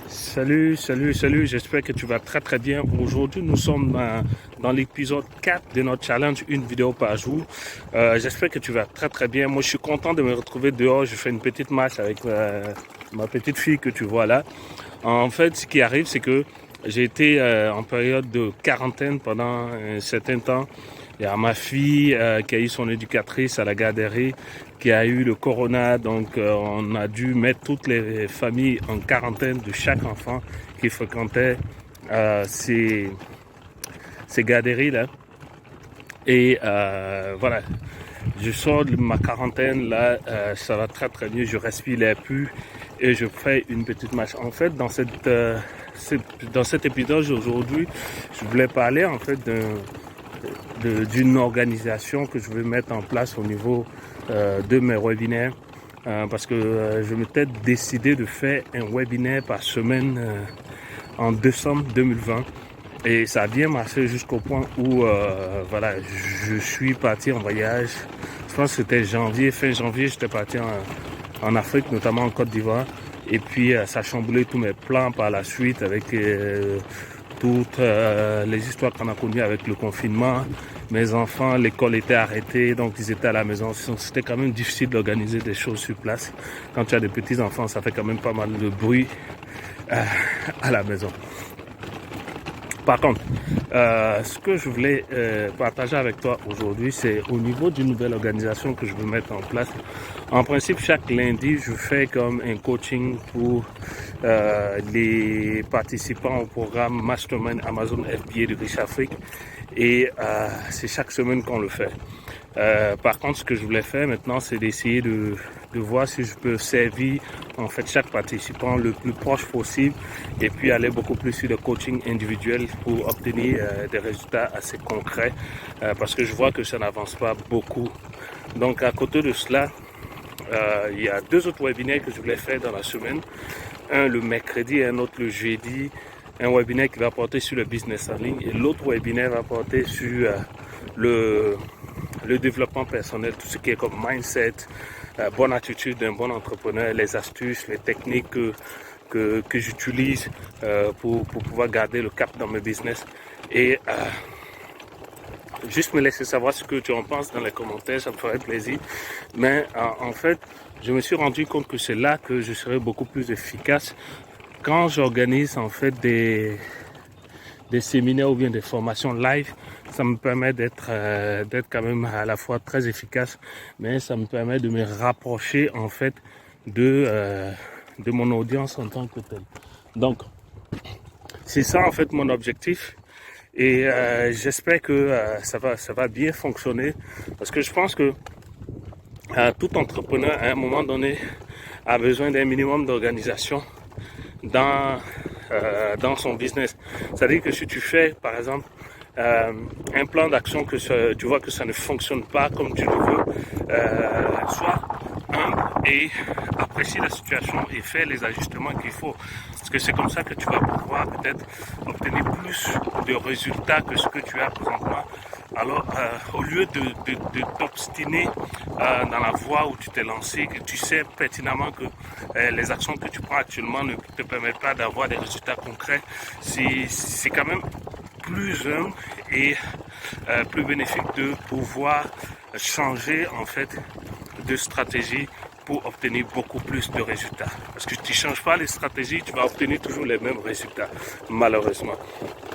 Salut, j'espère que tu vas très bien. Aujourd'hui, nous sommes dans l'épisode 4 de notre challenge, une vidéo par jour. J'espère que tu vas très bien. Moi, je suis content de me retrouver dehors. Je fais une petite marche avec ma petite fille que tu vois là. En fait, ce qui arrive, c'est que j'ai été en période de quarantaine pendant un certain temps. Il y a ma fille qui a eu son éducatrice à la garderie, qui a eu le corona. Donc, on a dû mettre toutes les familles en quarantaine de chaque enfant qui fréquentait ces garderies-là. Et voilà, je sors de ma quarantaine, là, ça va très mieux. Je respire l'air pur et je fais une petite marche. En fait, dans cet épisode aujourd'hui, je voulais parler en fait d'une organisation que je veux mettre en place au niveau de mes webinaires parce que je m'étais décidé de faire un webinaire par semaine en décembre 2020 et ça a bien marché jusqu'au point où voilà, je suis parti en voyage. Je pense que c'était fin janvier, j'étais parti en Afrique, notamment en Côte d'Ivoire, et puis ça a chamboulé tous mes plans par la suite avec toutes les histoires qu'on a connues avec le confinement. Mes enfants, l'école était arrêtée, donc ils étaient à la maison. C'était quand même difficile d'organiser des choses sur place. Quand tu as des petits enfants, ça fait quand même pas mal de bruit à la maison. Par contre, ce que je voulais partager avec toi aujourd'hui, c'est au niveau d'une nouvelle organisation que je veux mettre en place. En principe, chaque lundi, je fais comme un coaching pour les participants au programme Mastermind Amazon FBA de Riche Afrique. Et c'est chaque semaine qu'on le fait. Par contre, ce que je voulais faire maintenant, c'est d'essayer de voir si je peux servir en fait chaque participant le plus proche possible et puis aller beaucoup plus sur le coaching individuel pour obtenir des résultats assez concrets parce que je vois que ça n'avance pas beaucoup. Donc à côté de cela, il y a 2 autres webinaires que je voulais faire dans la semaine. Un le mercredi et un autre le jeudi. Un webinaire qui va porter sur le business en ligne et l'autre webinaire va porter sur le développement personnel, tout ce qui est comme mindset, bonne attitude d'un bon entrepreneur, les astuces, les techniques que j'utilise pour pouvoir garder le cap dans mes business. Et juste me laisser savoir ce que tu en penses dans les commentaires, ça me ferait plaisir. Mais en fait, je me suis rendu compte que c'est là que je serai beaucoup plus efficace quand j'organise en fait des séminaires ou bien des formations live. Ça me permet d'être quand même à la fois très efficace, mais ça me permet de me rapprocher en fait de mon audience en tant que tel. Donc, c'est ça en fait mon objectif. Et j'espère que ça va bien fonctionner parce que je pense que tout entrepreneur à un moment donné a besoin d'un minimum d'organisation dans son business. C'est-à-dire que si tu fais par exemple un plan d'action que tu vois que ça ne fonctionne pas comme tu le veux, sois humble et apprécie la situation et fais les ajustements qu'il faut. Parce que c'est comme ça que tu vas pouvoir peut-être obtenir plus de résultats que ce que tu as présentement. Alors, au lieu de t'obstiner dans la voie où tu t'es lancé, que tu sais pertinemment que les actions que tu prends actuellement ne te permettent pas d'avoir des résultats concrets, c'est quand même plus humble et plus bénéfique de pouvoir changer en fait de stratégie pour obtenir beaucoup plus de résultats. Parce que si tu ne changes pas les stratégies, tu vas obtenir toujours les mêmes résultats, malheureusement.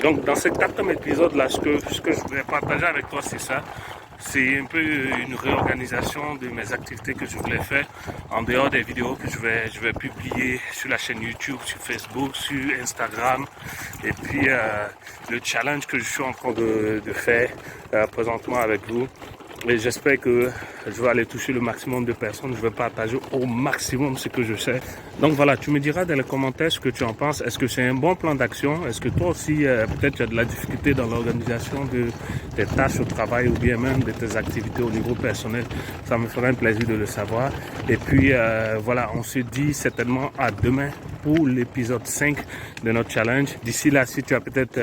Donc, dans ce 4e épisode-là, ce que je voulais partager avec toi, c'est ça. C'est un peu une réorganisation de mes activités que je voulais faire en dehors des vidéos que je vais publier sur la chaîne YouTube, sur Facebook, sur Instagram. Et puis, le challenge que je suis en train de faire présentement avec vous. Et j'espère que je vais aller toucher le maximum de personnes. Je vais partager au maximum ce que je sais. Donc voilà, tu me diras dans les commentaires ce que tu en penses. Est-ce que c'est un bon plan d'action? Est-ce que toi aussi, peut-être tu as de la difficulté dans l'organisation de tes tâches au travail ou bien même de tes activités au niveau personnel? Ça me ferait un plaisir de le savoir. Et puis voilà, on se dit certainement à demain pour l'épisode 5 de notre challenge. D'ici là, si tu as peut-être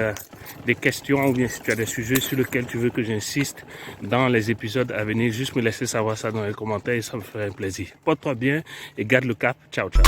des questions ou bien si tu as des sujets sur lesquels tu veux que j'insiste dans les épisodes à venir, juste me laisser savoir ça dans les commentaires et ça me ferait un plaisir. Porte-toi bien et garde le cap. Ciao, ciao.